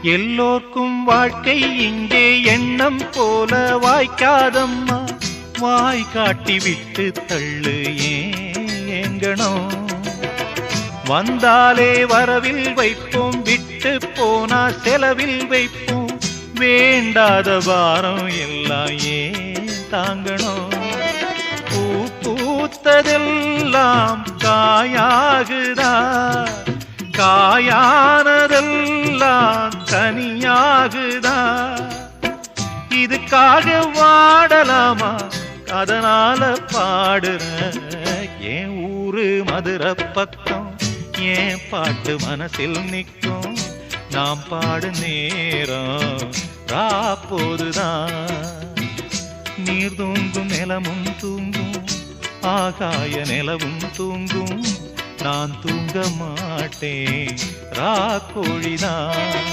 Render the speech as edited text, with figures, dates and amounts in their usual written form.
எல்லோர்க்கும் வாழ்க்கை இங்கே எண்ணம் போல வாய்க்காதம்மா. வாய் காட்டி விட்டு தள்ளு ஏங்கணும். வந்தாலே வரவில் வைப்போம், விட்டு போனா செலவில் வைப்போம். வேண்டாத பாரம் எல்லாம் ஏன் தாங்கணும். பூ பூத்ததெல்லாம் காயாகுதா, காயானதெல்லாம் கனியாகுதா. இதுக்காக வாடலாமா, அதனால பாடுற. என் ஊரு மதுரை பக்கம், என் பாட்டு மனசில் நிற்கும். நாம் பாடு நேரம் ராப்போதுதான். நீர் தூங்கும் நிலமும் தூங்கும், ஆகாய நிலவும் தூங்கும். நான் தூங்க மாட்டேன், ராக்கோழிதான்.